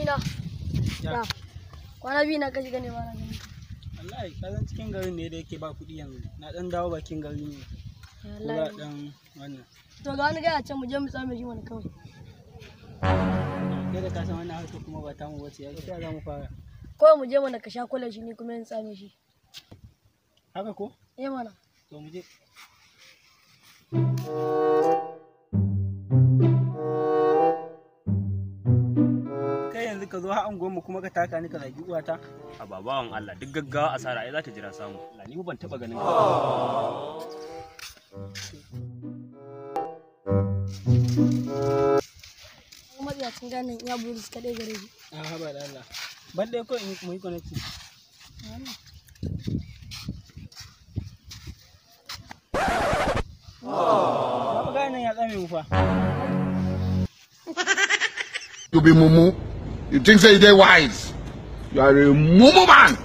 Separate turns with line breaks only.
Amina. Ya. Kwana biyu na kashi gane ba na gani.
Wallahi kazan cikin garin ne da yake ba kuɗi yanzu. Na dan dawo bakin gari ne. Wallahi dan wannan.
To ga wani gaya can mu je mu tsame shi mana kawai.
Kai da ka san wannan harka kuma ba ta mu bace. Ya za mu fara.
Kawai mu je mana ka sha kula shi ne kuma yin tsame shi.
Haka ko?
Eh mana.
To mu je. Ka zo har angon mu kuma ka taka ni ka zagi uwata.
A babawan Allah duk gaggawa asara ai za ta jira samu. Allah ni ban taba ganin ka.
Kuma ya cin ganin ya buru suka dai gare shi.
A haba da Allah. Ban dai ko in mu yi connection. Ba ga nan ya tsame mu fa.
You be mumu. You think say they wise? You are a mumu man.